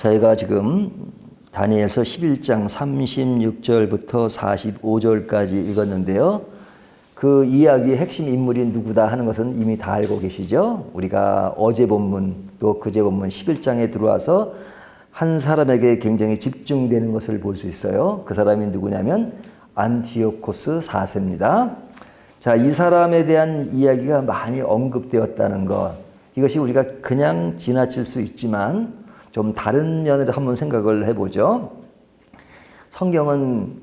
저희가 지금 다니엘서 11장 36절부터 45절까지 읽었는데요. 그 이야기의 핵심 인물이 누구다 하는 것은 이미 다 알고 계시죠? 우리가 어제 본문 또 그제 본문 11장에 들어와서 한 사람에게 굉장히 집중되는 것을 볼 수 있어요. 그 사람이 누구냐면 안티오코스 4세입니다. 자, 이 사람에 대한 이야기가 많이 언급되었다는 것, 이것이 우리가 그냥 지나칠 수 있지만 좀 다른 면으로 한번 생각을 해보죠. 성경은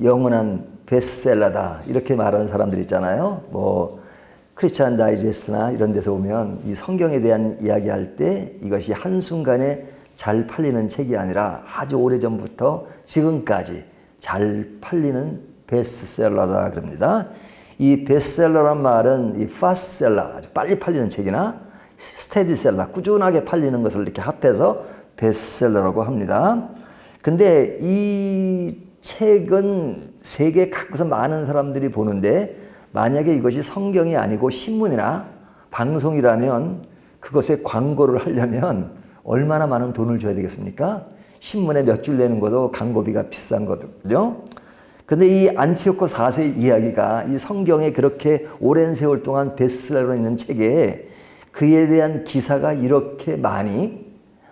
영원한 베스트셀러다 이렇게 말하는 사람들 있잖아요. 뭐 크리스찬 다이제스트나 이런 데서 보면 이 성경에 대한 이야기할 때 이것이 한순간에 잘 팔리는 책이 아니라 아주 오래전부터 지금까지 잘 팔리는 베스트셀러다 그럽니다. 이 베스트셀러란 말은 이 파스트셀러, 아주 빨리 팔리는 책이나 스테디셀러, 꾸준하게 팔리는 것을 이렇게 합해서 베스트셀러라고 합니다. 근데 이 책은 세계 각국에서 많은 사람들이 보는데 만약에 이것이 성경이 아니고 신문이나 방송이라면 그것에 광고를 하려면 얼마나 많은 돈을 줘야 되겠습니까? 신문에 몇 줄 내는 것도 광고비가 비싼 거거든요. 근데 이 안티오코스 4세 이야기가 이 성경에 그렇게 오랜 세월 동안 베스트셀러로 있는 책에 그에 대한 기사가 이렇게 많이,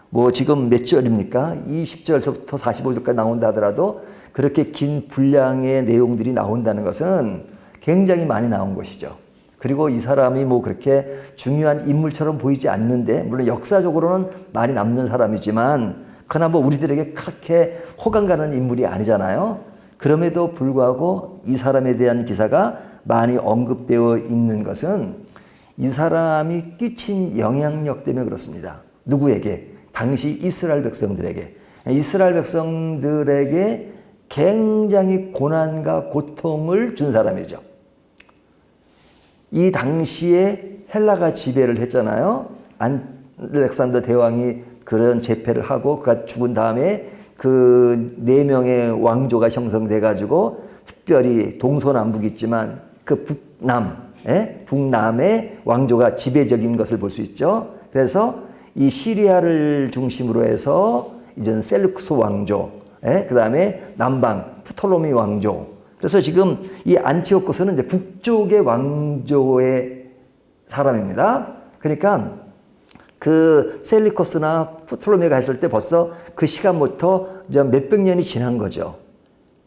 뭐 지금 몇 절입니까? 20절서부터 45절까지 나온다 하더라도 그렇게 긴 분량의 내용들이 나온다는 것은 굉장히 많이 나온 것이죠. 그리고 이 사람이 뭐 그렇게 중요한 인물처럼 보이지 않는데, 물론 역사적으로는 많이 남는 사람이지만 그러나 뭐 우리들에게 그렇게 호감 가는 인물이 아니잖아요. 그럼에도 불구하고 이 사람에 대한 기사가 많이 언급되어 있는 것은 이 사람이 끼친 영향력 때문에 그렇습니다. 누구에게? 당시 이스라엘 백성들에게. 이스라엘 백성들에게 굉장히 고난과 고통을 준 사람이죠. 이 당시에 헬라가 지배를 했잖아요. 알렉산더 대왕이 그런 제패를 하고 그가 죽은 다음에 그 4명의 왕조가 형성돼 가지고 특별히 동서남북이 있지만 그 북남의 왕조가 지배적인 것을 볼 수 있죠. 그래서 이 시리아를 중심으로 해서 이제는 셀루크스 왕조, 그 다음에 남방 프톨로미 왕조. 그래서 지금 이 안티오코스는 이제 북쪽의 왕조의 사람입니다. 그러니까 그 셀루코스나 프톨로미가 했을 때 벌써 그 시간부터 이제 몇백 년이 지난 거죠.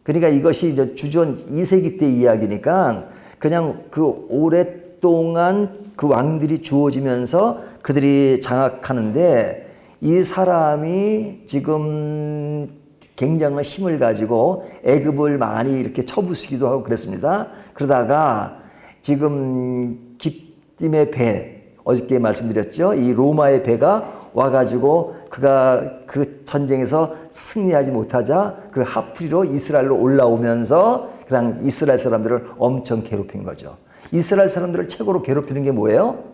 그러니까 이것이 이제 주전 2세기 때 이야기니까 그냥 그 오랫동안 그 왕들이 주어지면서 그들이 장악하는데 이 사람이 지금 굉장한 힘을 가지고 애굽을 많이 이렇게 쳐부수기도 하고 그랬습니다. 그러다가 지금 기띔의 배, 어저께 말씀드렸죠. 이 로마의 배가 와가지고 그가 그 전쟁에서 승리하지 못하자 그 하프리로 이스라엘로 올라오면서 그냥 이스라엘 사람들을 엄청 괴롭힌 거죠. 이스라엘 사람들을 최고로 괴롭히는 게 뭐예요?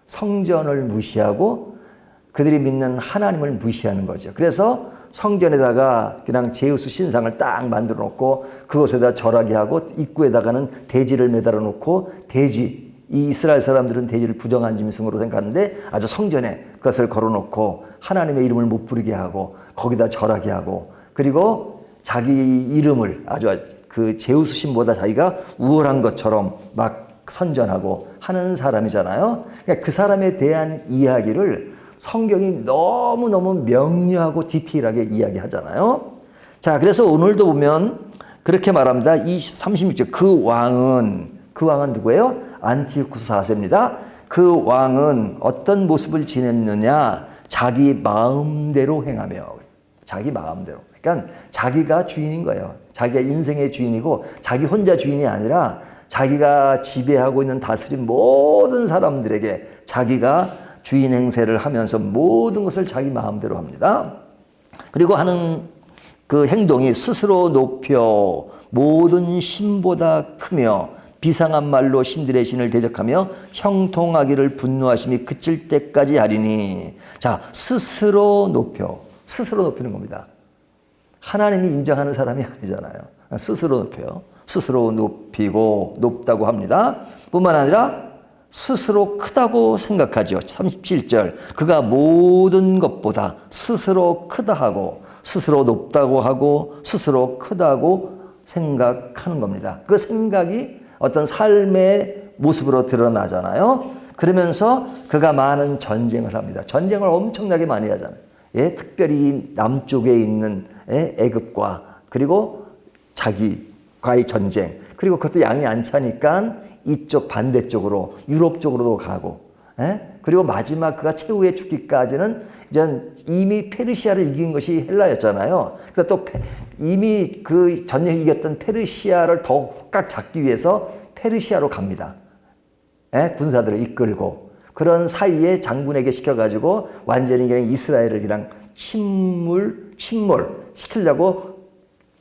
성전을 무시하고 그들이 믿는 하나님을 무시하는 거죠. 그래서 성전에다가 그냥 제우스 신상을 딱 만들어 놓고 그곳에다 절하게 하고 입구에다가는 돼지를 매달아 놓고 이 이스라엘 사람들은 돼지를 부정한 짐승으로 생각하는데 아주 성전에 그것을 걸어 놓고 하나님의 이름을 못 부르게 하고 거기다 절하게 하고 그리고 자기 이름을 아주 그 제우스 신보다 자기가 우월한 것처럼 막 선전하고 하는 사람이잖아요. 그러니까 그 사람에 대한 이야기를 성경이 너무너무 명료하고 디테일하게 이야기하잖아요. 자, 그래서 오늘도 보면 그렇게 말합니다. 36절. 그 왕은 누구예요? 안티오코스 4세입니다. 그 왕은 어떤 모습을 지냈느냐? 자기 마음대로 행하며. 자기 마음대로. 그러니까 자기가 주인인 거예요. 자기가 인생의 주인이고 자기 혼자 주인이 아니라 자기가 지배하고 있는 다스린 모든 사람들에게 자기가 주인 행세를 하면서 모든 것을 자기 마음대로 합니다. 그리고 하는 그 행동이 스스로 높여 모든 신보다 크며 비상한 말로 신들의 신을 대적하며 형통하기를 분노하심이 그칠 때까지 하리니. 자, 스스로 높이는 겁니다. 하나님이 인정하는 사람이 아니잖아요. 스스로 높여요. 스스로 높이고 높다고 합니다. 뿐만 아니라 스스로 크다고 생각하죠. 37절. 그가 모든 것보다 스스로 크다 하고 스스로 높다고 하고 스스로 크다고 생각하는 겁니다. 그 생각이 어떤 삶의 모습으로 드러나잖아요. 그러면서 그가 많은 전쟁을 합니다. 전쟁을 엄청나게 많이 하잖아요. 예, 특별히 남쪽에 있는 애굽과 그리고 자기과의 전쟁, 그리고 그것도 양이 안 차니까 이쪽 반대쪽으로 유럽 쪽으로도 가고, 그리고 마지막 그가 최후의 죽기까지는 이제 이미 페르시아를 이긴 것이 헬라였잖아요. 그래서 또 이미 그 전쟁 이겼던 페르시아를 더 꽉 잡기 위해서 페르시아로 갑니다. 군사들을 이끌고 그런 사이에 장군에게 시켜가지고 완전히 그냥 이스라엘을 그냥 침몰시키려고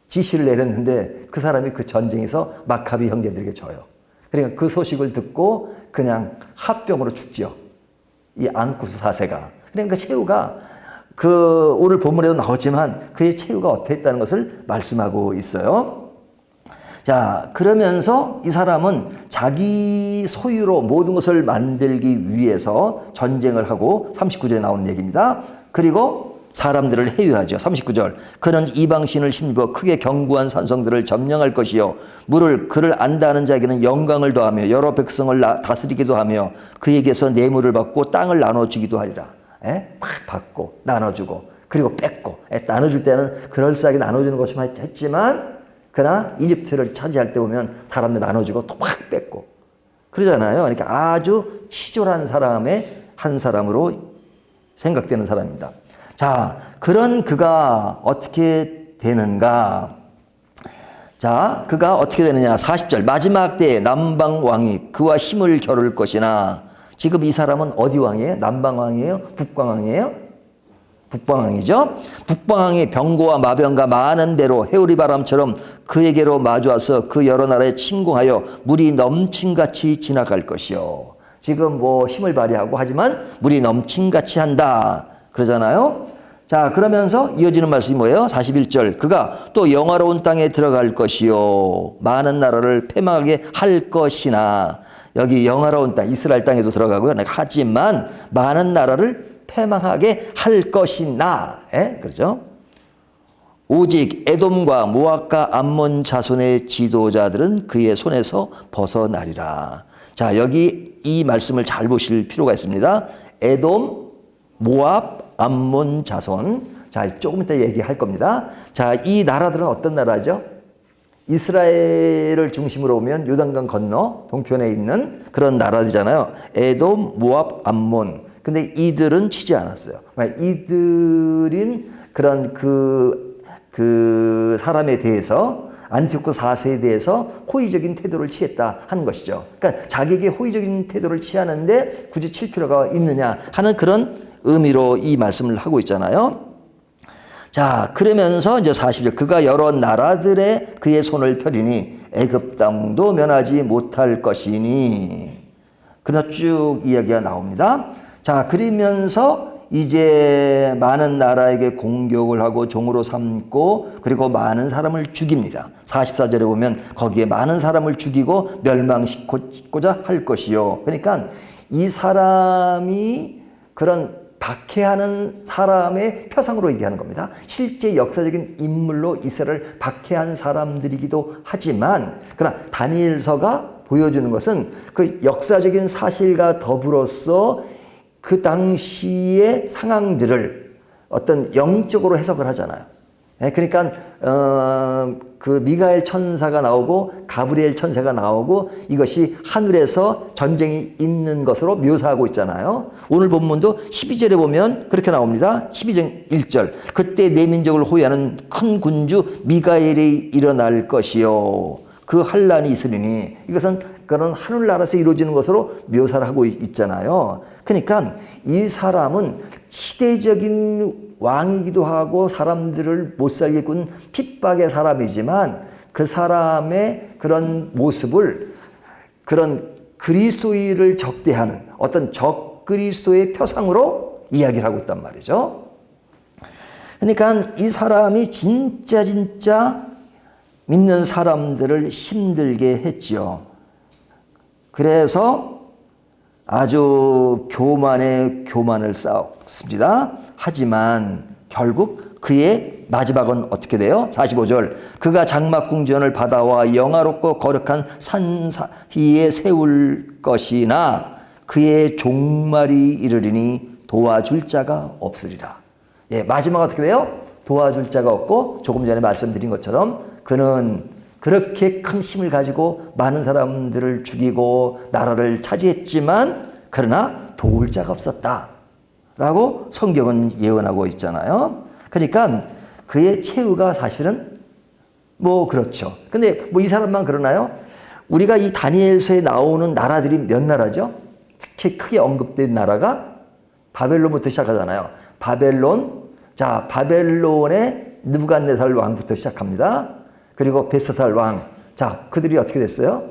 지시를 내렸는데 그 사람이 그 전쟁에서 마카비 형제들에게 져요. 그러니까 그 소식을 듣고 그냥 합병으로 죽죠. 이 앙쿠스 4세가. 그러니까 최후가 그 오늘 본문에도 나오지만 그의 최후가 어땠다는 것을 말씀하고 있어요. 자, 그러면서 이 사람은 자기 소유로 모든 것을 만들기 위해서 전쟁을 하고 39절에 나오는 얘기입니다. 그리고 사람들을 해유하죠. 39절. 그는 이방신을 힘입어 크게 견고한 산성들을 점령할 것이요. 그를 안다는 자에게는 영광을 더하며 여러 백성을 다스리기도 하며 그에게서 뇌물을 받고 땅을 나눠주기도 하리라. 막 받고 나눠주고 그리고 뺏고. 나눠줄 때는 그럴싸하게 나눠주는 것만 했지만 그러나 이집트를 차지할 때 보면 사람들 나눠주고 또 막 뺏고 그러잖아요. 그러니까 아주 치졸한 사람의 한 사람으로 생각되는 사람입니다. 자, 그런 그가 어떻게 되는가? 자, 그가 어떻게 되느냐? 40절. 마지막 때에 남방 왕이 그와 힘을 겨룰 것이나. 지금 이 사람은 어디 왕이에요? 남방 왕이에요? 북방 왕이에요? 북방왕이죠. 북방왕이 병고와 마병과 많은 배로 해오리 바람처럼 그에게로 마주와서 그 여러 나라에 침공하여 물이 넘친같이 지나갈 것이요. 지금 뭐 힘을 발휘하고 하지만 물이 넘친같이 한다 그러잖아요. 자, 그러면서 이어지는 말씀이 뭐예요? 41절. 그가 또 영화로운 땅에 들어갈 것이요 많은 나라를 패망하게 할 것이나. 여기 영화로운 땅, 이스라엘 땅에도 들어가고요. 하지만 많은 나라를 패망하게 할 것이나, 그렇죠? 오직 에돔과 모압과 암몬 자손의 지도자들은 그의 손에서 벗어나리라. 자, 여기 이 말씀을 잘 보실 필요가 있습니다. 에돔, 모압, 암몬 자손. 자, 조금 이따 얘기할 겁니다. 자, 이 나라들은 어떤 나라죠? 이스라엘을 중심으로 보면 요단강 건너 동편에 있는 그런 나라들이잖아요. 에돔, 모압, 암몬. 근데 이들은 치지 않았어요. 이들인 그런 그 사람에 대해서 안티오코 4세에 대해서 호의적인 태도를 취했다 하는 것이죠. 그러니까 자기에게 호의적인 태도를 취하는데 굳이 칠 필요가 있느냐 하는 그런 의미로 이 말씀을 하고 있잖아요. 자, 그러면서 이제 40절. 그가 여러 나라들의 그의 손을 펴리니 애굽 땅도 면하지 못할 것이니. 그러나 쭉 이야기가 나옵니다. 자, 그러면서 이제 많은 나라에게 공격을 하고 종으로 삼고 그리고 많은 사람을 죽입니다. 44절에 보면 거기에 많은 사람을 죽이고 멸망시키고자 할 것이요. 그러니까 이 사람이 그런 박해하는 사람의 표상으로 얘기하는 겁니다. 실제 역사적인 인물로 이스라엘을 박해한 사람들이기도 하지만 그러나 다니엘서가 보여주는 것은 그 역사적인 사실과 더불어서 그 당시의 상황들을 어떤 영적으로 해석을 하잖아요. 그러니까 그 미가엘 천사가 나오고 가브리엘 천사가 나오고 이것이 하늘에서 전쟁이 있는 것으로 묘사하고 있잖아요. 오늘 본문도 12절에 보면 그렇게 나옵니다. 12절 1절. 그때 내 민족을 호위하는 큰 군주 미가엘이 일어날 것이요. 그 환란이 있으리니. 이것은 그런 하늘나라에서 이루어지는 것으로 묘사를 하고 있잖아요. 그러니까 이 사람은 시대적인 왕이기도 하고 사람들을 못 살게 군 핍박의 사람이지만 그 사람의 그런 모습을 그런 그리스도인을 적대하는 어떤 적 그리스도의 표상으로 이야기를 하고 있단 말이죠. 그러니까 이 사람이 진짜 믿는 사람들을 힘들게 했지요. 그래서 아주 교만에 교만을 쌓았습니다. 하지만 결국 그의 마지막은 어떻게 돼요? 45절. 그가 장막궁전을 바다와 영화롭고 거룩한 산 사이에 세울 것이나 그의 종말이 이르리니 도와줄 자가 없으리라. 예, 마지막 어떻게 돼요? 도와줄 자가 없고 조금 전에 말씀드린 것처럼 그는 그렇게 큰 힘을 가지고 많은 사람들을 죽이고 나라를 차지했지만 그러나 도울 자가 없었다 라고 성경은 예언하고 있잖아요. 그러니까 그의 최후가 사실은 뭐 그렇죠. 근데 뭐 이 사람만 그러나요? 우리가 이 다니엘서에 나오는 나라들이 몇 나라죠? 특히 크게 언급된 나라가 바벨론부터 시작하잖아요. 바벨론, 자, 바벨론의 느부갓네살 왕부터 시작합니다. 그리고 벨사살 왕, 자, 그들이 어떻게 됐어요?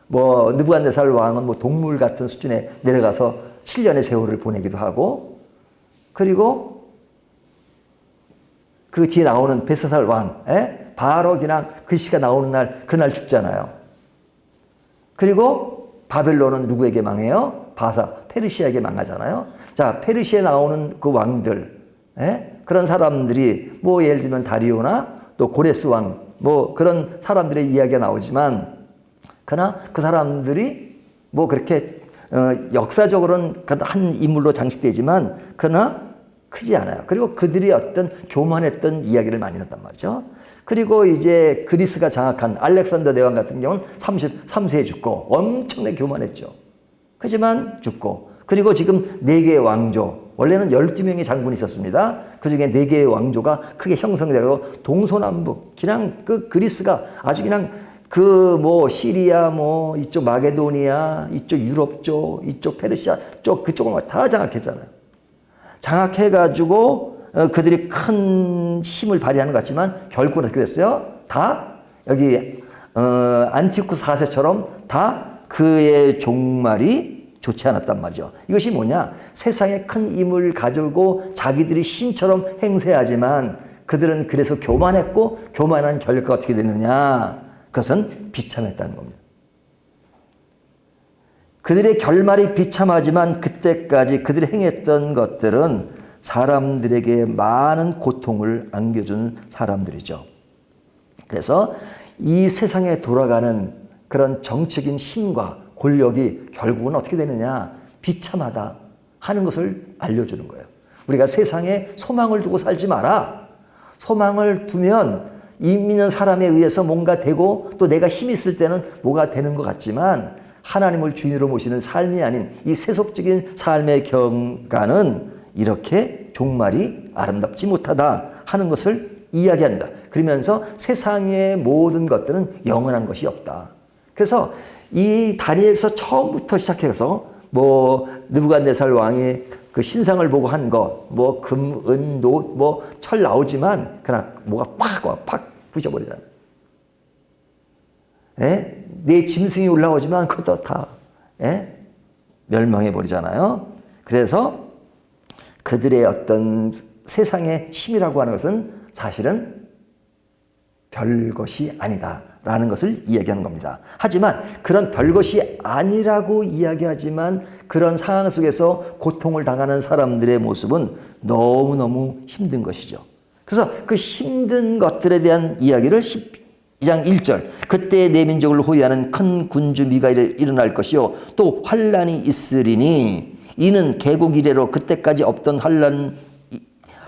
뭐 느부갓네살 왕은 뭐 동물 같은 수준에 내려가서 7년의 세월을 보내기도 하고, 그리고 그 뒤에 나오는 벨사살 왕, 바로 그냥 글씨가 나오는 날 그날 죽잖아요. 그리고 바벨론은 누구에게 망해요? 페르시아에게 망하잖아요. 자, 페르시아에 나오는 그 왕들, 그런 사람들이 뭐 예를 들면 다리오나 또 고레스 왕, 뭐 그런 사람들의 이야기가 나오지만, 그러나 그 사람들이 뭐 그렇게 역사적으로는 한 인물로 장식되지만 그러나 크지 않아요. 그리고 그들이 어떤 교만했던 이야기를 많이 했단 말이죠. 그리고 이제 그리스가 장악한 알렉산더 대왕 같은 경우는 33세에 죽고 엄청나게 교만했죠. 하지만 죽고, 그리고 지금 4개의 왕조, 원래는 12명의 장군이 있었습니다. 그 중에 4개의 왕조가 크게 형성되고 동서남북, 그냥 그 그리스가 아주 그냥 그 뭐 시리아, 뭐 이쪽 마게도니아, 이쪽 유럽 쪽, 이쪽 페르시아 쪽 그쪽은 다 장악했잖아요. 장악해가지고 그들이 큰 힘을 발휘하는 것 같지만 결국은 어떻게 됐어요? 다 여기 안티오쿠스 4세처럼 다 그의 종말이 좋지 않았단 말이죠. 이것이 뭐냐? 세상에 큰 힘을 가지고 자기들이 신처럼 행세하지만 그들은 그래서 교만했고, 교만한 결과가 어떻게 됐느냐? 그것은 비참했다는 겁니다. 그들의 결말이 비참하지만 그때까지 그들이 행했던 것들은 사람들에게 많은 고통을 안겨준 사람들이죠. 그래서 이 세상에 돌아가는 그런 정치적인 힘과 권력이 결국은 어떻게 되느냐? 비참하다 하는 것을 알려주는 거예요. 우리가 세상에 소망을 두고 살지 마라. 소망을 두면 있는 사람에 의해서 뭔가 되고 또 내가 힘이 있을 때는 뭐가 되는 것 같지만 하나님을 주인으로 모시는 삶이 아닌 이 세속적인 삶의 경과는 이렇게 종말이 아름답지 못하다 하는 것을 이야기한다. 그러면서 세상의 모든 것들은 영원한 것이 없다. 그래서 이 다니엘서 처음부터 시작해서 뭐 느부갓네살 왕의 그 신상을 보고 한 것, 뭐 금, 은, 노, 뭐 철 나오지만 그냥 뭐가 팍 부셔버리잖아요. 내 짐승이 올라오지만 그것도 다 멸망해 버리잖아요. 그래서 그들의 어떤 세상의 힘이라고 하는 것은 사실은 별것이 아니다라는 것을 이야기하는 겁니다. 하지만 그런 별것이 아니라고 이야기하지만 그런 상황 속에서 고통을 당하는 사람들의 모습은 너무너무 힘든 것이죠. 그래서 그 힘든 것들에 대한 이야기를 12장 1절, 그때 내 민족을 호위하는 큰 군주 미가 일어날 것이요 또 환란이 있으리니 이는 개국 이래로 그때까지 없던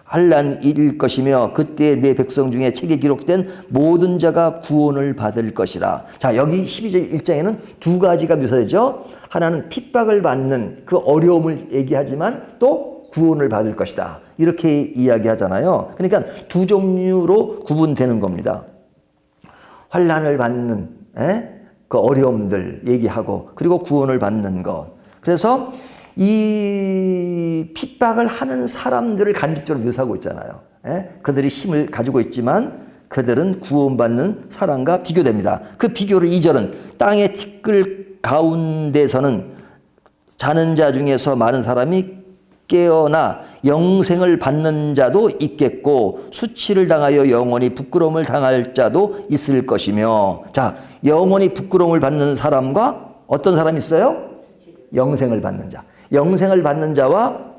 환란일 것이며 그때 내 백성 중에 책에 기록된 모든 자가 구원을 받을 것이라. 자, 여기 12절 1장에는 두 가지가 묘사되죠. 하나는 핍박을 받는 그 어려움을 얘기하지만 또 구원을 받을 것이다. 이렇게 이야기하잖아요. 그러니까 두 종류로 구분되는 겁니다. 환란을 받는 그 어려움들 얘기하고 그리고 구원을 받는 것. 그래서 이 핍박을 하는 사람들을 간접적으로 묘사하고 있잖아요. 그들이 힘을 가지고 있지만 그들은 구원받는 사람과 비교됩니다. 그 비교를 2절은 땅의 티끌 가운데서는 자는 자 중에서 많은 사람이 깨어나 영생을 받는 자도 있겠고 수치를 당하여 영원히 부끄러움을 당할 자도 있을 것이며. 자, 영원히 부끄러움을 받는 사람과 어떤 사람이 있어요? 영생을 받는 자. 영생을 받는 자와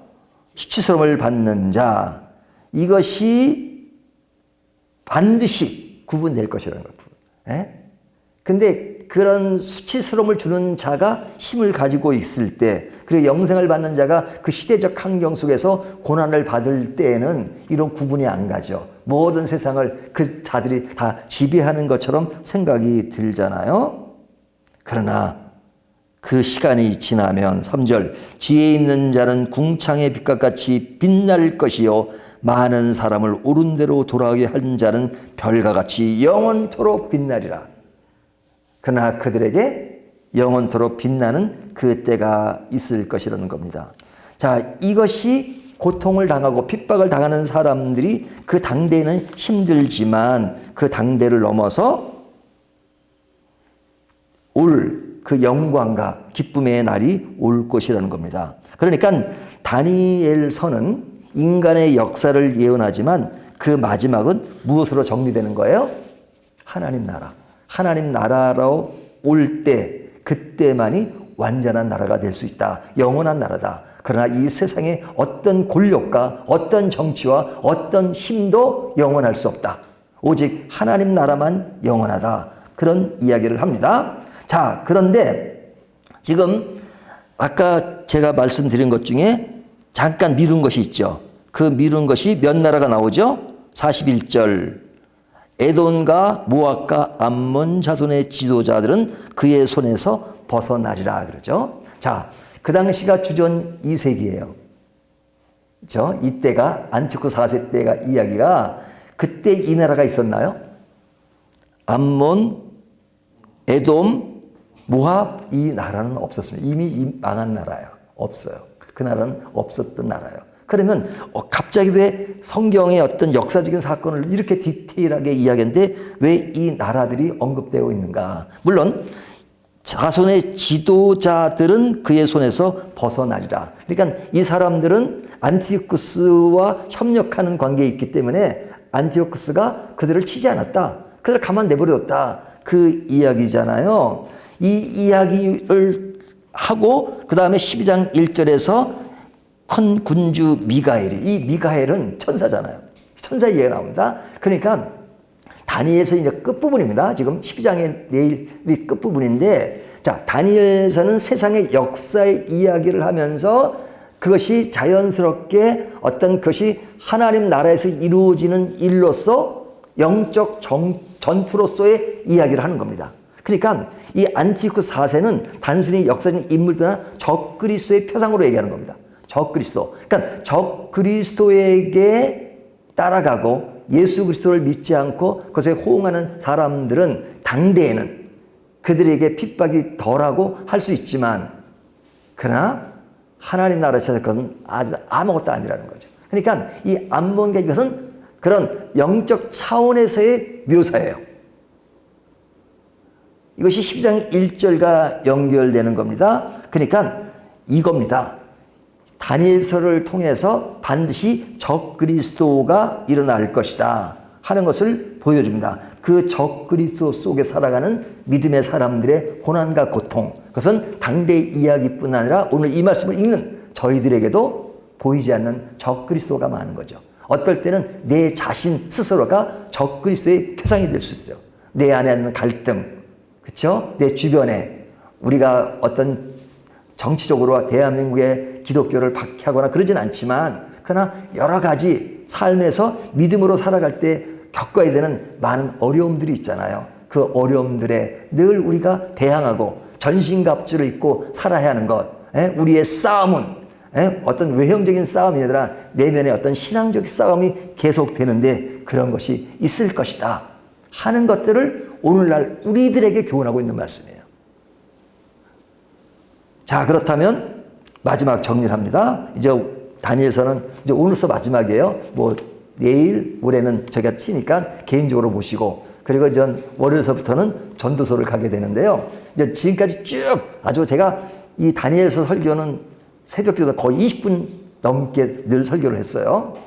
수치스러움을 받는 자. 이것이 반드시 구분될 것이라는 것. 근데 그런 수치스러움을 주는 자가 힘을 가지고 있을 때, 그리고 영생을 받는 자가 그 시대적 환경 속에서 고난을 받을 때에는 이런 구분이 안 가죠. 모든 세상을 그 자들이 다 지배하는 것처럼 생각이 들잖아요. 그러나 그 시간이 지나면 3절 지혜 있는 자는 궁창의 빛과 같이 빛날 것이요 많은 사람을 옳은 대로 돌아가게 한 자는 별과 같이 영원토록 빛나리라. 그러나 그들에게 영원토록 빛나는 그 때가 있을 것이라는 겁니다. 자, 이것이 고통을 당하고 핍박을 당하는 사람들이 그 당대에는 힘들지만 그 당대를 넘어서 올 그 영광과 기쁨의 날이 올 것이라는 겁니다. 그러니까 다니엘서는 인간의 역사를 예언하지만 그 마지막은 무엇으로 정리되는 거예요? 하나님 나라. 하나님 나라로 올 때, 그때만이 완전한 나라가 될 수 있다. 영원한 나라다. 그러나 이 세상의 어떤 권력과 어떤 정치와 어떤 힘도 영원할 수 없다. 오직 하나님 나라만 영원하다. 그런 이야기를 합니다. 자, 그런데 지금 아까 제가 말씀드린 것 중에 잠깐 미룬 것이 있죠. 그 미룬 것이 몇 나라가 나오죠? 41절. 에돔과 모압과 암몬 자손의 지도자들은 그의 손에서 벗어나리라 그러죠. 자, 그 당시가 주전 2세기예요. 그렇죠? 이때가 안티오쿠스 4세 때가 이야기가 그때 이 나라가 있었나요? 암몬, 에돔, 모압 이 나라는 없었습니다. 이미 망한 나라예요. 없어요. 그 나라는 없었던 나라예요. 그러면 갑자기 왜 성경의 어떤 역사적인 사건을 이렇게 디테일하게 이야기하는데 왜 이 나라들이 언급되어 있는가? 물론 자손의 지도자들은 그의 손에서 벗어나리라. 그러니까 이 사람들은 안티오쿠스와 협력하는 관계에 있기 때문에 안티오쿠스가 그들을 치지 않았다. 그들을 가만 내버려뒀다. 그 이야기잖아요. 이 이야기를 하고 그 다음에 12장 1절에서 큰 군주 미가엘이, 이 미가엘은 천사잖아요. 천사 이야기가 나옵니다. 그러니까 다니엘서 이제 끝부분입니다. 지금 12장의 내일이 끝부분인데, 자, 다니엘서는 세상의 역사의 이야기를 하면서 그것이 자연스럽게 어떤 것이 하나님 나라에서 이루어지는 일로서 영적 전투로서의 이야기를 하는 겁니다. 그러니까 이 안티오쿠스 4세는 단순히 역사적인 인물들이나 적그리스도의 표상으로 얘기하는 겁니다. 적그리스도. 그러니까 적그리스도에게 따라가고 예수 그리스도를 믿지 않고 그것에 호응하는 사람들은 당대에는 그들에게 핍박이 덜하고 할 수 있지만, 그러나 하나님 나라에서 그것은 아무것도 아니라는 거죠. 그러니까 이 암몬과 이것은 그런 영적 차원에서의 묘사예요. 이것이 12장 1절과 연결되는 겁니다. 그러니까 이겁니다. 다니엘서를 통해서 반드시 적그리스도가 일어날 것이다 하는 것을 보여줍니다. 그 적그리스도 속에 살아가는 믿음의 사람들의 고난과 고통, 그것은 당대의 이야기뿐 아니라 오늘 이 말씀을 읽는 저희들에게도 보이지 않는 적그리스도가 많은 거죠. 어떨 때는 내 자신 스스로가 적그리스도의 표상이 될 수 있어요. 내 안에 있는 갈등, 그렇죠? 내 주변에 우리가 어떤 정치적으로 대한민국의 기독교를 박해하거나 그러진 않지만, 그러나 여러 가지 삶에서 믿음으로 살아갈 때 겪어야 되는 많은 어려움들이 있잖아요. 그 어려움들에 늘 우리가 대항하고 전신갑주를 입고 살아야 하는 것, 우리의 싸움은 어떤 외형적인 싸움이 아니라 내면의 어떤 신앙적 싸움이 계속되는데 그런 것이 있을 것이다 하는 것들을 오늘날 우리들에게 교훈하고 있는 말씀이에요. 자, 그렇다면 마지막 정리를 합니다. 이제 다니엘서는 이제 오늘서 마지막이에요. 뭐 내일 모레는 저희가 치니까 개인적으로 모시고, 그리고 이제 월요일서부터는 전도서를 가게 되는데요. 이제 지금까지 쭉 아주 제가 이 다니엘서 설교는 새벽기도 거의 20분 넘게 늘 설교를 했어요.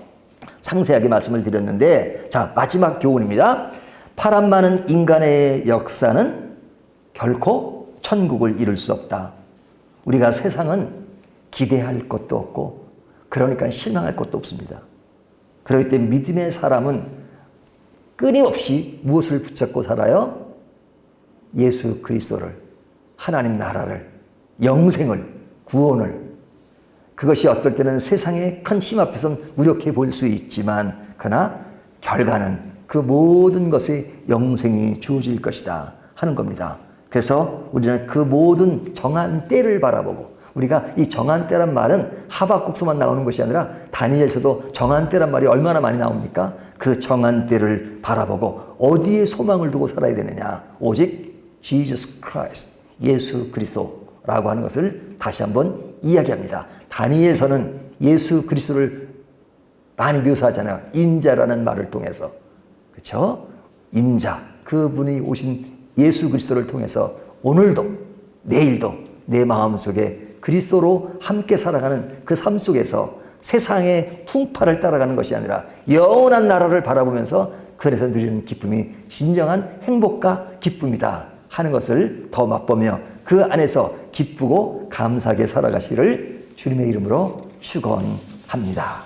상세하게 말씀을 드렸는데, 자, 마지막 교훈입니다. 파란 많은 인간의 역사는 결코 천국을 이룰 수 없다. 우리가 세상은 기대할 것도 없고 그러니까 실망할 것도 없습니다. 그렇기 때문에 믿음의 사람은 끊임없이 무엇을 붙잡고 살아요? 예수 그리스도를, 하나님 나라를, 영생을, 구원을. 그것이 어떨 때는 세상의 큰 힘 앞에서는 무력해 보일 수 있지만 그러나 결과는 그 모든 것의 영생이 주어질 것이다 하는 겁니다. 그래서 우리는 그 모든 정한 때를 바라보고, 우리가 이 정한 때란 말은 하박국서만 나오는 것이 아니라 다니엘서도 정한 때란 말이 얼마나 많이 나옵니까? 그 정한 때를 바라보고 어디에 소망을 두고 살아야 되느냐? 오직 Jesus Christ, 예수 그리스도라고 하는 것을 다시 한번 이야기합니다. 다니엘서는 예수 그리스도를 많이 묘사하잖아요. 인자라는 말을 통해서. 그렇죠? 인자, 그분이 오신 예수 그리스도를 통해서 오늘도 내일도 내 마음속에 그리스도로 함께 살아가는 그 삶 속에서 세상의 풍파를 따라가는 것이 아니라 영원한 나라를 바라보면서 그래서 누리는 기쁨이 진정한 행복과 기쁨이다 하는 것을 더 맛보며 그 안에서 기쁘고 감사하게 살아가시를 주님의 이름으로 축원합니다.